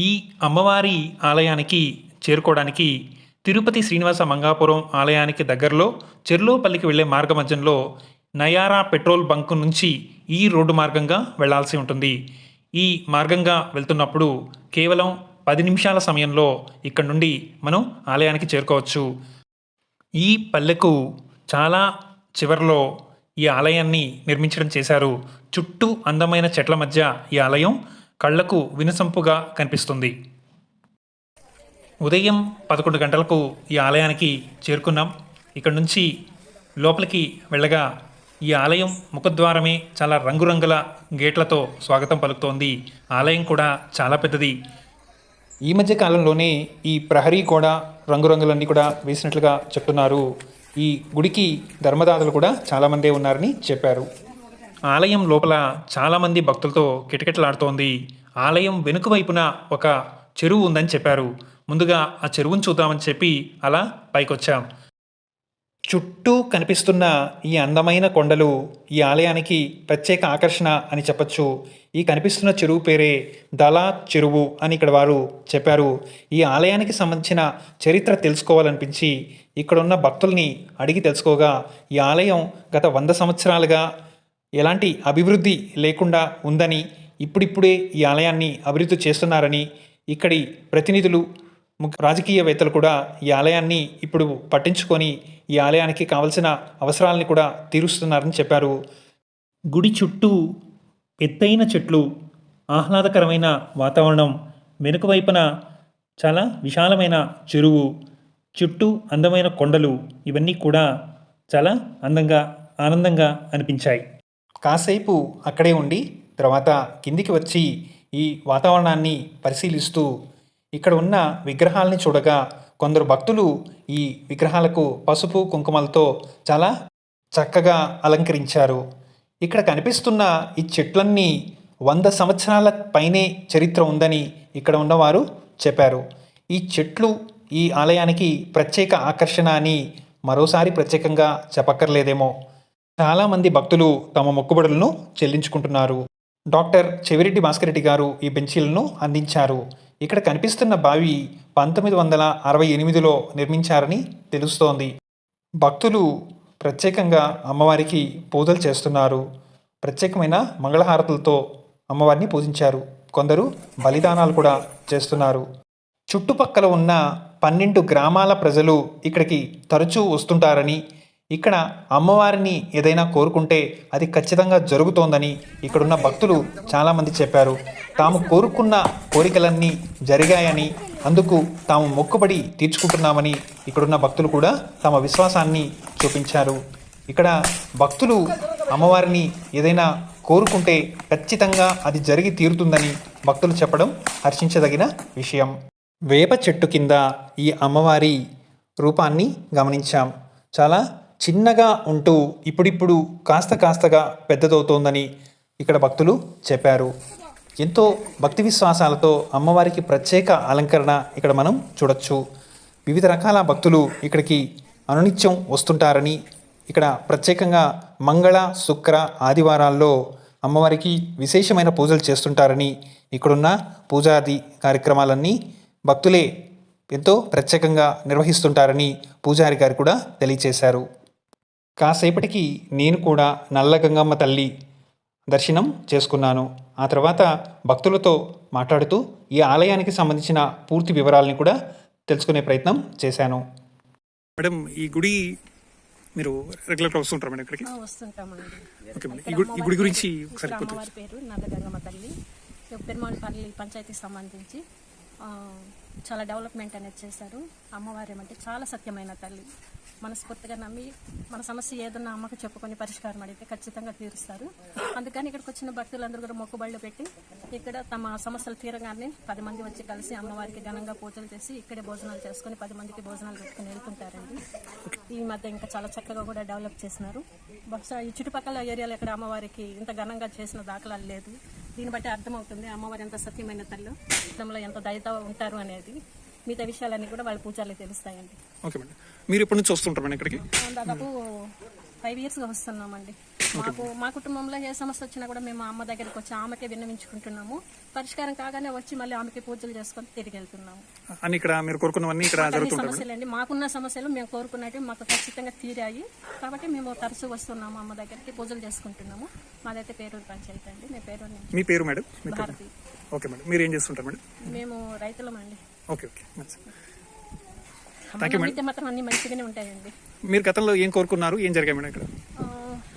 ఈ అమ్మవారి ఆలయానికి చేరుకోవడానికి తిరుపతి శ్రీనివాస మంగాపురం ఆలయానికి దగ్గరలో చెర్లోపల్లికి వెళ్ళే మార్గ మధ్యంలో నయారా పెట్రోల్ బంక్ నుంచి ఈ రోడ్డు మార్గంగా వెళ్ళాల్సి ఉంటుంది. ఈ మార్గంగా వెళ్తున్నప్పుడు కేవలం 10 నిమిషాల సమయంలో ఇక్కడ నుండి మనం ఆలయానికి చేరుకోవచ్చు. ఈ పల్లెకు చాలా చివరిలో ఈ ఆలయాన్ని నిర్మించడం చేశారు. చుట్టూ అందమైన చెట్ల మధ్య ఈ ఆలయం కళ్లకు వినసొంపుగా కనిపిస్తుంది. ఉదయం 11 గంటలకు ఈ ఆలయానికి చేరుకున్నాం. ఇక్కడ నుంచి లోపలికి వెళ్ళగా ఈ ఆలయం ముఖద్వారమే చాలా రంగురంగుల గేట్లతో స్వాగతం పలుకుతోంది. ఆలయం కూడా చాలా పెద్దది. ఈ మధ్య కాలంలోనే ఈ ప్రహరీ కూడా రంగురంగులన్నీ కూడా వేసినట్లుగా చెప్తున్నారు. ఈ గుడికి ధర్మదాతలు కూడా చాలామందే ఉన్నారని చెప్పారు. ఆలయం లోపల చాలామంది భక్తులతో కిటకిటలాడుతోంది. ఆలయం వెనుక వైపున ఒక చెరువు ఉందని చెప్పారు. ముందుగా ఆ చెరువును చూద్దామని చెప్పి అలా పైకొచ్చాం. చుట్టూ కనిపిస్తున్న ఈ అందమైన కొండలు ఈ ఆలయానికి ప్రత్యేక ఆకర్షణ అని చెప్పచ్చు. ఈ కనిపిస్తున్న చెరువు పేరే దలా చెరువు అని ఇక్కడ వారు చెప్పారు. ఈ ఆలయానికి సంబంధించిన చరిత్ర తెలుసుకోవాలనిపించి ఇక్కడున్న భక్తుల్ని అడిగి తెలుసుకోగా ఈ ఆలయం గత 100 సంవత్సరాలుగా ఎలాంటి అభివృద్ధి లేకుండా ఉందని, ఇప్పుడిప్పుడే ఈ ఆలయాన్ని అభివృద్ధి చేస్తున్నారని, ఇక్కడి ప్రతినిధులు రాజకీయవేత్తలు కూడా ఈ ఆలయాన్ని ఇప్పుడు పట్టించుకొని ఈ ఆలయానికి కావలసిన అవసరాలని కూడా తీరుస్తున్నారని చెప్పారు. గుడి చుట్టూ ఎత్తైన చెట్లు, ఆహ్లాదకరమైన వాతావరణం, వెనుక వైపున చాలా విశాలమైన చెరువు, చుట్టూ అందమైన కొండలు, ఇవన్నీ కూడా చాలా అందంగా ఆనందంగా అనిపించాయి. కాసేపు అక్కడే ఉండి తర్వాత కిందికి వచ్చి ఈ వాతావరణాన్ని పరిశీలిస్తూ ఇక్కడ ఉన్న విగ్రహాలని చూడగా కొందరు భక్తులు ఈ విగ్రహాలకు పసుపు కుంకుమలతో చాలా చక్కగా అలంకరించారు. ఇక్కడ కనిపిస్తున్న ఈ చెట్లన్నీ 100 సంవత్సరాల పైనే చరిత్ర ఉందని ఇక్కడ ఉన్నవారు చెప్పారు. ఈ చెట్లు ఈ ఆలయానికి ప్రత్యేక ఆకర్షణ అని మరోసారి ప్రత్యేకంగా చెప్పక్కర్లేదేమో. చాలామంది భక్తులు తమ మొక్కుబడులను చెల్లించుకుంటున్నారు. డాక్టర్ చెవిరెడ్డి భాస్కర్ రెడ్డి గారు ఈ బెంచీలను అందించారు. ఇక్కడ కనిపిస్తున్న బావి 1968లో నిర్మించారని తెలుస్తోంది. భక్తులు ప్రత్యేకంగా అమ్మవారికి పూజలు చేస్తున్నారు. ప్రత్యేకమైన మంగళహారతులతో అమ్మవారిని పూజించారు. కొందరు బలిదానాలు కూడా చేస్తున్నారు. చుట్టుపక్కల ఉన్న 12 గ్రామాల ప్రజలు ఇక్కడికి తరచూ వస్తుంటారని, ఇక్కడ అమ్మవారిని ఏదైనా కోరుకుంటే అది ఖచ్చితంగా జరుగుతోందని ఇక్కడున్న భక్తులు చాలామంది చెప్పారు. తాము కోరుకున్న కోరికలన్నీ జరిగాయని, అందుకు తాము మొక్కుబడి తీర్చుకుంటున్నామని ఇక్కడున్న భక్తులు కూడా తమ విశ్వాసాన్ని చూపించారు. ఇక్కడ భక్తులు అమ్మవారిని ఏదైనా కోరుకుంటే ఖచ్చితంగా అది జరిగి తీరుతుందని భక్తులు చెప్పడం హర్షించదగిన విషయం. వేప చెట్టు కింద ఈ అమ్మవారి రూపాన్ని గమనించాం. చాలా చిన్నగా ఉంటూ ఇప్పుడిప్పుడు కాస్తగా పెద్దదవుతోందని ఇక్కడ భక్తులు చెప్పారు. ఎంతో భక్తి విశ్వాసాలతో అమ్మవారికి ప్రత్యేక అలంకరణ ఇక్కడ మనం చూడొచ్చు. వివిధ రకాల భక్తులు ఇక్కడికి అనునిత్యం వస్తుంటారని, ఇక్కడ ప్రత్యేకంగా మంగళ, శుక్ర, ఆదివారాల్లో అమ్మవారికి విశేషమైన పూజలు చేస్తుంటారని, ఇక్కడున్న పూజాది కార్యక్రమాలన్నీ భక్తులే ఎంతో ప్రత్యేకంగా నిర్వహిస్తుంటారని పూజారి గారు కూడా తెలియచేశారు. కాసేపటికి నేను కూడా నల్ల గంగమ్మ తల్లి దర్శనం చేసుకున్నాను. ఆ తర్వాత భక్తులతో మాట్లాడుతూ ఈ ఆలయానికి సంబంధించిన పూర్తి వివరాలని కూడా తెలుసుకునే ప్రయత్నం చేశాను. మేడం, ఈ గుడి మీరు రెగ్యులర్గా వస్తుంటారా మేడం ఇక్కడికి? వస్తుంటామండి. ఓకే మేడం, ఈ గుడి గురించి ఒకసారి అమ్మవారి పేరు నల్ల గంగమ్మ తల్లి. పెరుమాళపల్లి పంచాయతీకి సంబంధించి చాలా డెవలప్మెంట్ అనేది చేశారు. అమ్మవారి ఏమంటే చాలా సత్యమైన తల్లి. మనస్ఫూర్తిగా నమ్మి మన సమస్య ఏదన్నా అమ్మకు చెప్పుకొని పరిష్కారం అడిగితే ఖచ్చితంగా తీరుస్తారు. అందుకని ఇక్కడికి వచ్చిన భక్తులందరూ కూడా మొక్కుబళ్ళు పెట్టి ఇక్కడ తమ సమస్యలు తీరగానే 10 మంది వచ్చి కలిసి అమ్మవారికి ఘనంగా పూజలు చేసి ఇక్కడే భోజనాలు చేసుకొని 10 మందికి భోజనాలు పెట్టుకుని వెళ్తుంటారండి. ఈ మధ్య ఇంకా చాలా చక్కగా కూడా డెవలప్ చేసినారు. బహుశా ఈ చుట్టుపక్కల ఏరియాలో ఇక్కడ అమ్మవారికి ఇంత ఘనంగా చేసిన దాఖలాలు లేదు. దీన్ని బట్టి అర్థమవుతుంది అమ్మవారి ఎంత సత్యమైన తల్లి, తమలో ఎంత దయతో ఉంటారు అనేది. మిగతా విషయాలన్నీ కూడా వాళ్ళ పూజార్లకు తెలుస్తాయండి. ఓకే మేడం, మీరు ఎప్పటి నుంచి వస్తుంటారు మేడం ఇక్కడికి? దాదాపు 5 yearsగా వస్తున్నామండి. మా కుటుంబంలో ఏ సమస్య వచ్చినా కూడా మేము అమ్మ దగ్గరికి వచ్చి ఆమెకే విన్నవించుకుంటున్నాము. పరిష్కారం కాగానే వచ్చి మళ్ళీ ఆమెకి పూజలు చేసుకొని తిరిగి వెళ్తున్నాము. అని ఇక్కడ మీరు కోరుకున్నవన్నీ ఇక్కడ జరుగుతుంటాయి. సమస్యలండి మాకున్న సమస్యలు మేము కోరుకున్నట్టు మాకు ఖచ్చితంగా తీరాయి కాబట్టి మేము తరచూ వస్తున్నాము అమ్మ దగ్గరికి పూజలు చేసుకుంటున్నాము. మాదైతే పేరూరు పంచాయతీ అండి. మీ పేరు మేడం? భారతి. Okay madam. మీరు ఏం చేస్తుంటారు మేడం? మేము రైతులమండి. Okay okay. విద్య మాత్రం అన్ని మంచిగానే ఉంటాయండి. మీరు గతంలో ఏం కోరుకున్నారు, ఏం జరిగాయి మేడం ఇక్కడ?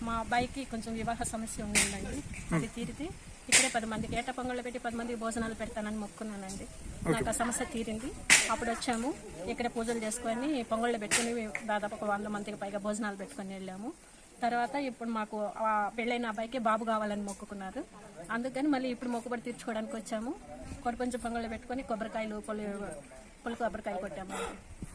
మా అబ్బాయికి కొంచెం వివాహ సమస్య ఉందండి. అది తీరితే ఇక్కడే 10 మందికి ఏట పొంగళ్ళు పెట్టి 10 మందికి భోజనాలు పెడతానని మొక్కున్నానండి. నాకు ఆ సమస్య తీరింది. అప్పుడు వచ్చాము, ఇక్కడ పూజలు చేసుకొని పొంగళ్ళు పెట్టుకుని దాదాపు 100 మందికి పైగా భోజనాలు పెట్టుకొని వెళ్ళాము. తర్వాత ఇప్పుడు మాకు పెళ్ళైన అబ్బాయికి బాబు కావాలని మొక్కుకున్నారు. అందుకని మళ్ళీ ఇప్పుడు మొక్కుబడి తీర్చుకోవడానికి వచ్చాము. కొంచెం పొంగళ్ళు పెట్టుకొని కొబ్బరికాయలు పుల్ల కొబ్బరికాయ కొట్టాము.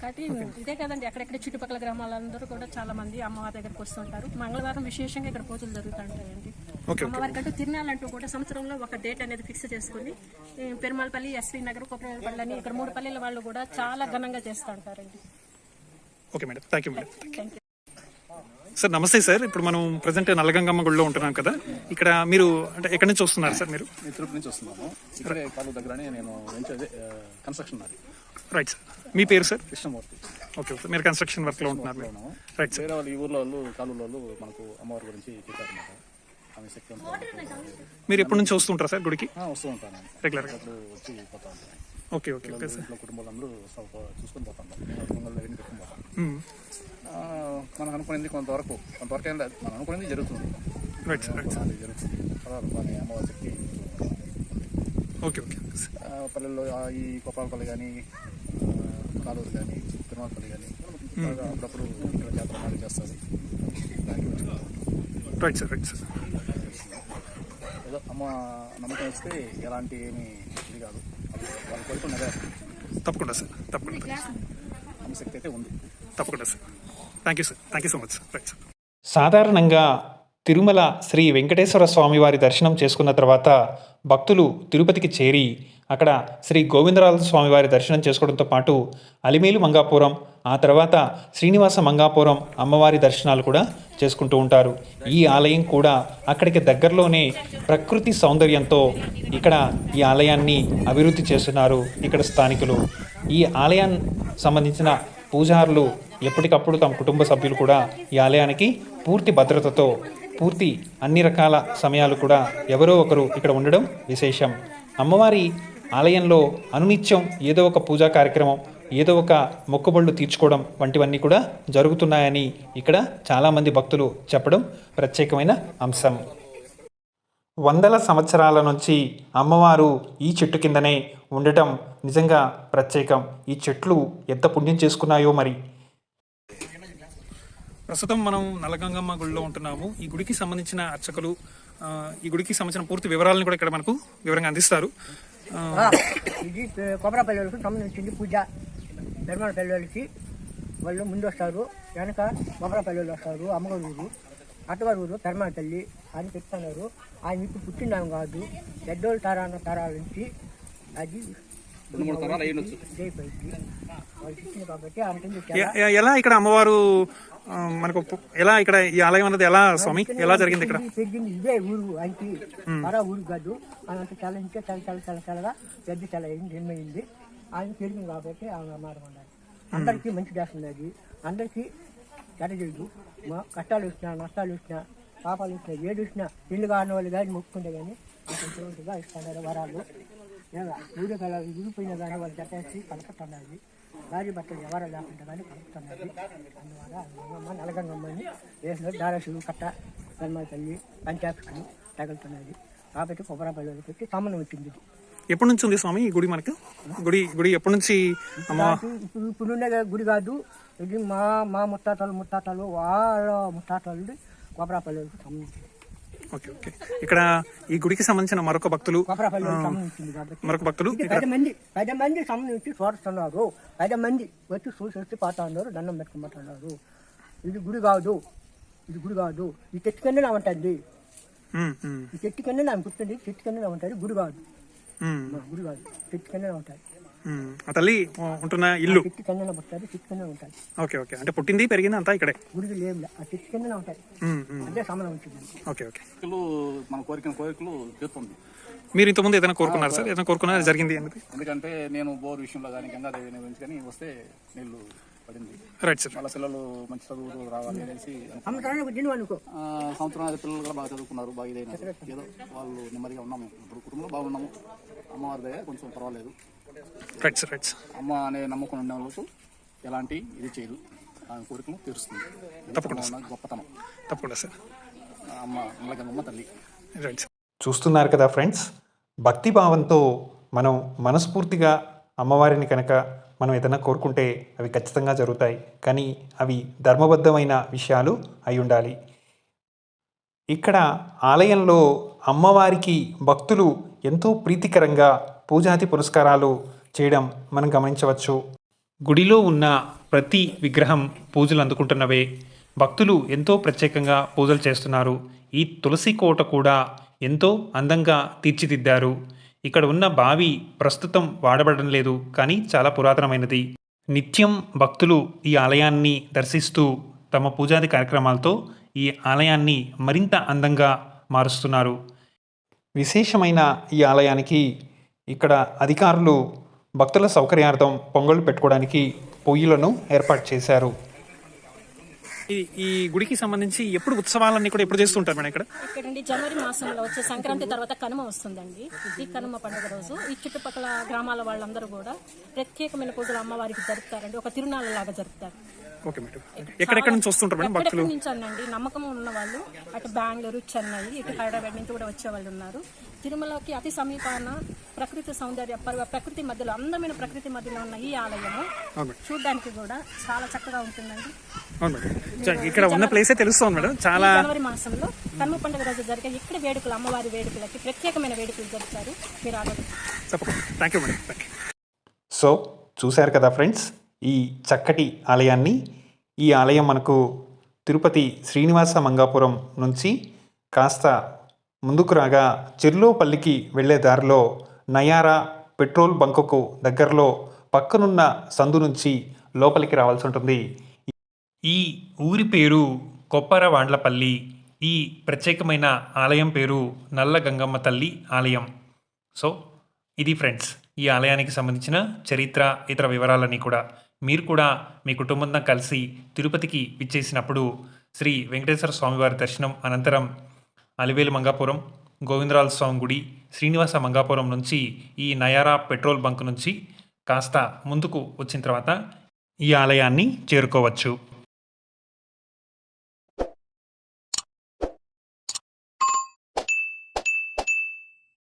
కాబట్టి ఇదే కదండి, అక్కడెక్కడ చుట్టుపక్కల గ్రామాలందరూ కూడా చాలా మంది అమ్మవారి దగ్గరకు వస్తుంటారు. మంగళవారం విశేషంగా ఇక్కడ పూజలు జరుగుతుంటాయండి. అమ్మవారి కంటూ తిరునాళ్ళంటూ కూడా సంవత్సరంలో ఒక డేట్ అనేది ఫిక్స్ చేసుకుని పెరుమాళపల్లి, ఎస్వి నగర్, కొప్పరపల్లి అని ఇక్కడ 3 పల్లెల వాళ్ళు కూడా చాలా ఘనంగా చేస్తూ ఉంటారండి. Okay madam, thank you madam. Sir నమస్తే సార్. ఇప్పుడు మనం ప్రజెంట్ నల్లగంగమ్మ గుడిలో ఉంటున్నాం కదా. ఇక్కడ మీరు అంటే ఎక్కడి నుంచి వస్తున్నారు సార్? మీరు తిరుపతి నుంచి వస్తున్నాము. ఇక్కడే కాలు దగ్గరనే నేను కన్స్ట్రక్షన్ అది. Right sir. మీ పేరు సార్? కృష్ణమూర్తి. Okay sir. మీరు కన్స్ట్రక్షన్ వర్క్ లో ఉంటున్నారు. Right sir. వేరే వాళ్ళు ఈ ఊర్లో వాళ్ళు కాలువలో వాళ్ళు మనకు అమ్మవారి గురించి చెప్పారన్నమాట. ఆమె శక్తి మీరు ఎప్పటి నుంచి వస్తుంటారా సార్ గుడికి? వస్తూ ఉంటాను రెగ్యులర్ గా. వచ్చి పోతా ఉంటాను. Okay okay okay sir. కుటుంబాలందరూ చూసుకొని పోతాం. పొంగల్ దగ్గర పెట్టుకుని పోతాం. మనం అనుకునేది కొంతవరకు ఏం లేదు, మనం అనుకునేది జరుగుతుంది. Right sir. Right sir. జరుగుతుంది. తర్వాత అమ్మవారి శక్తి ఓకే ఓకే. పల్లెల్లో ఈ కొప్పాలపల్లి కానీ, కాలూరు కానీ, తిరుమలపల్లి కానీ అప్పుడప్పుడు జాతర మాది చేస్తుంది. Right sir. Right sir. ఏదో అమ్మ నమ్మకం ఇస్తే ఎలాంటి ఏమి ఇది కాదు, వాళ్ళ కోరిక నెరవేరుతుంది. తప్పకుండా సార్, తప్పకుండా. అమ్మ శక్తి అయితే ఉంది. తప్పకుండా sir. Thank you sir. Thank you so much sir. Right sir. సాధారణంగా తిరుమల శ్రీ వెంకటేశ్వర స్వామి వారి దర్శనం చేసుకున్న తర్వాత భక్తులు తిరుపతికి చేరి అక్కడ శ్రీ గోవిందరాజ స్వామి వారి దర్శనం చేసుకోవడంతో పాటు అలిమేలు మంగాపురం, ఆ తర్వాత శ్రీనివాస మంగాపురం అమ్మవారి దర్శనాలు కూడా చేసుకుంటూ ఉంటారు. ఈ ఆలయం కూడా అక్కడికి దగ్గరలోనే ప్రకృతి సౌందర్యంతో ఇక్కడ ఈ ఆలయాన్ని అభివృద్ధి చేస్తున్నారు ఇక్కడ స్థానికులు. ఈ ఆలయానికి సంబంధించిన పూజారులు ఎప్పటికప్పుడు తమ కుటుంబ సభ్యులు కూడా ఈ ఆలయానికి పూర్తి భద్రతతో పూర్తి అన్ని రకాల సమయాలు కూడా ఎవరో ఒకరు ఇక్కడ ఉండడం విశేషం. అమ్మవారి ఆలయంలో అనునిత్యం ఏదో ఒక పూజా కార్యక్రమం, ఏదో ఒక మొక్కుబళ్ళు తీర్చుకోవడం వంటివన్నీ కూడా జరుగుతున్నాయని ఇక్కడ చాలామంది భక్తులు చెప్పడం ప్రత్యేకమైన అంశం. వందల సంవత్సరాల నుంచి అమ్మవారు ఈ చెట్టు కిందనే ఉండటం నిజంగా ప్రత్యేకం. ఈ చెట్లు ఎంత పుణ్యం చేసుకున్నాయో మరి. ప్రస్తుతం మనం నల్లగంగమ్మ గుడిలో ఉంటున్నాము. ఈ గుడికి సంబంధించిన అర్చకులు ఈ గుడికి సంబంధించిన పూర్తి వివరాలను కూడా ఇక్కడ మనకు వివరంగా అందిస్తారు. ఇది కొబ్బరపల్లికి సంబంధించింది పూజ. పెరుమాళపల్లికి వాళ్ళు ముందు వస్తారు, వెనక కొబ్బరపల్లి వస్తారు. అమ్మగారు ఊరు, అత్తగారు ఊరు పెరుమాళపల్లి అని చెప్తున్నారు. ఆయన ఇప్పుడు పుట్టినాం కాదు, పెద్దోళ్ళు తరాల నుంచి అది ఎలా ఇక్కడ అమ్మవారు మనకు ఎలా ఇక్కడ ఈ ఆలయం అన్నది ఎలా స్వామి ఎలా జరిగింది ఇక్కడ? పెరిగింది ఇదే ఊరు, ఆయనకి మరో ఊరు కాదు. అదంతా చాలా ఇంకా చాలా పెద్ద చాలా జన్మైంది. ఆయన పెరిగింది కాబట్టి ఆయన అమ్మారు అందరికీ మంచి చేస్తుంది. అది అందరికీ జరగదు. మా కష్టాలు వచ్చినా, నష్టాలు వచ్చినా, పాపాలు వచ్చినా, ఏడు వచ్చినా ఇల్లు కాని వాళ్ళు కానీ మొక్కుకుంటే కానీ కొంచెంగా ఇస్తున్నారు వరాలు. ఊరి కళ ఊరిపోయినా కానీ వాళ్ళు జట్టేసి కలుపుతున్నది. భార్య బట్టలు ఎవరు లేకుండా కానీ కలుపుతున్నది. అందువల్ల అమ్మమ్మ నల్లగంగమ్మని వేసిన దారాశులు కట్ట పెరుమాళపల్లి పంచాక్షులు తగులుతున్నది. కాబట్టి కొబ్బరపల్లి పెట్టి సంబంధం వచ్చింది. ఎప్పటి నుంచి ఉంది స్వామి ఈ గుడి? మనకు గుడి ఎప్పటి నుంచి? ఇప్పుడున్న గుడి కాదు ఇది. మా ముత్తాతలు వాళ్ళ ముత్తాతలు కొబ్బరపల్లికి సంబంధించింది. Okay okay. ఇక్కడ ఈ గుడికి సంబంధించిన మరొక భక్తులు సంబంధించింది కాబట్టి మరొక భక్తులు 10 మంది సంబంధించి చూస్తున్నారు. 10 మంది వచ్చి చూసి పోతా ఉన్నారు, దండం పెట్టుకుంటున్నారు. ఇది గుడి కాదు, ఇది గుడి కాదు. ఈ చెట్టు కిందనే ఉంటుంది. ఈ చెట్టు కిందనే ఆమె గుర్తుంది. చెట్టు కిందనే ఉంటుంది. గుడి కాదు, గుడి కాదు. చెట్టు కిందనే ఉంటాయి. ఆ తల్లి ఉంటున్న ఇల్లు. చెట్టు కిందనే పుట్టారు, చెట్టు కింద ఉంటారు. ఓకే ఓకే, అంటే పుట్టింది పెరిగింది అంతా ఇక్కడే. గుడికి లేవు, ఆ చెట్టు కిందనే ఉంటాయి. అదే సమయం ఉంటుంది. Okay okay. మన కోరికలు తీరుతుంది. మీరు ఇంతకుముందు ఏదైనా కోరుకున్నారు సార్? ఏదైనా కోరుకున్నారా? జరిగింది అనేది? ఎందుకంటే నేను బోర్ విషయంలో కానీ గంగాదేవి గురించి కానీ వస్తే నీళ్లు పడింది. Right sir. వాళ్ళ పిల్లలు మంచి చదువులు రావాలి అనేసి సంవత్సరానికి తిను అనుకో. సంవత్సరం పిల్లలు కూడా బాగా చదువుకున్నారు, బాగా ఇదైనా ఏదో వాళ్ళు నెమ్మదిగా ఉన్నాము. ఇప్పుడు కుటుంబంలో బాగున్నాము. అమ్మవారి దయ కొంచెం పర్వాలేదు. Right sir, right sir. అమ్మ అనే నమ్మకం ఉన్న వాళ్ళకు ఎలాంటి ఇది చేయదు, ఆమె కోరికను తీరుస్తుంది. తప్పకుండా గొప్పతనం. తప్పకుండా సార్. అమ్మ నల్లగంగమ్మ తల్లి. Right sir. చూస్తున్నారు కదా ఫ్రెండ్స్, భక్తి భావంతో మనం మనస్ఫూర్తిగా అమ్మవారిని కనుక మనం ఏదైనా కోరుకుంటే అవి ఖచ్చితంగా జరుగుతాయి. కానీ అవి ధర్మబద్ధమైన విషయాలు అయి ఉండాలి. ఇక్కడ ఆలయంలో అమ్మవారికి భక్తులు ఎంతో ప్రీతికరంగా పూజాది పురస్కారాలు చేయడం మనం గమనించవచ్చు. గుడిలో ఉన్న ప్రతి విగ్రహం పూజలు అందుకుంటున్నవే. భక్తులు ఎంతో ప్రత్యేకంగా పూజలు చేస్తున్నారు. ఈ తులసి కోట కూడా ఎంతో అందంగా తీర్చిదిద్దారు. ఇక్కడ ఉన్న బావి ప్రస్తుతం వాడబడడం లేదు, కానీ చాలా పురాతనమైనది. నిత్యం భక్తులు ఈ ఆలయాన్ని దర్శిస్తూ తమ పూజాది కార్యక్రమాలతో ఈ ఆలయాన్ని మరింత అందంగా మారుస్తున్నారు. విశేషమైన ఈ ఆలయానికి ఇక్కడ అధికారులు భక్తుల సౌకర్యార్థం పొంగళ్ళు పెట్టుకోవడానికి పొయ్యిలను ఏర్పాటు చేశారు. ఈ గుడికి సంబంధించి ఎప్పుడు ఉత్సవాలన్నీ కూడా ఎప్పుడు చేస్తుంటారు మేడం ఇక్కడ? ఇక్కడండి జనవరి మాసంలో వచ్చే సంక్రాంతి తర్వాత కనుమ వస్తుందండి. ఈ కనుమ పండుగ రోజు ఈ చుట్టుపక్కల గ్రామాల వాళ్ళందరూ కూడా ప్రత్యేకమైన పూజలు అమ్మవారికి జరుపుతారండి. ఒక తిరునాళ్ళ లాగా జరుపుతారు. Okay madam. ఎక్కడెక్కడ నుంచి వస్తుంటారు మేడం భక్తులు? నుంచి అనండి నమ్మకం ఉన్న వాళ్ళు అటు బెంగళూరు, చెన్నై, ఇటు హైదరాబాద్ నుంచి కూడా వచ్చే వాళ్ళు ఉన్నారు. తిరుమలకి అతి సమీపాన ప్రకృతి సౌందర్య ప్రకృతి మధ్యలో, అందమైన ప్రకృతి మధ్యలో ఉన్న ఈ ఆలయము చూడడానికి కూడా చాలా చక్కగా ఉంటుందండి. ఇక్కడ ఉన్న ప్లేసే తెలుస్తుంది మేడం. చాలా జనవరి మాసంలో కనుమ పండుగ రోజు జరిగే ఇక్కడ వేడుకలు, అమ్మవారి వేడుకలకి ప్రత్యేకమైన వేడుకలు జరుపుతారు. మీరు ఆగదు. Thank you madam. సో చూశారు కదా ఫ్రెండ్స్, ఈ చక్కటి ఆలయాన్ని. ఈ ఆలయం మనకు తిరుపతి శ్రీనివాస మంగాపురం నుంచి కాస్త ముందుకు రాగా చెర్లోపల్లికి వెళ్ళే దారిలో నయారా పెట్రోల్ బంకుకు దగ్గరలో పక్కనున్న సందు నుంచి లోపలికి రావాల్సి ఉంటుంది. ఈ ఊరి పేరు కొప్పరవాండ్లపల్లి. ఈ ప్రత్యేకమైన ఆలయం పేరు నల్ల గంగమ్మ తల్లి ఆలయం. సో ఇది ఫ్రెండ్స్ ఈ ఆలయానికి సంబంధించిన చరిత్ర, ఇతర వివరాలన్నీ కూడా. మీరు కూడా మీ కుటుంబంతో కలిసి తిరుపతికి విచ్చేసినప్పుడు శ్రీ వెంకటేశ్వర స్వామివారి దర్శనం అనంతరం అలివేలు మంగాపురం, గోవిందరాజ స్వామి గుడి, శ్రీనివాస మంగాపురం నుంచి ఈ నయారా పెట్రోల్ బంక్ నుంచి కాస్త ముందుకు వచ్చిన తర్వాత ఈ ఆలయాన్ని చేరుకోవచ్చు.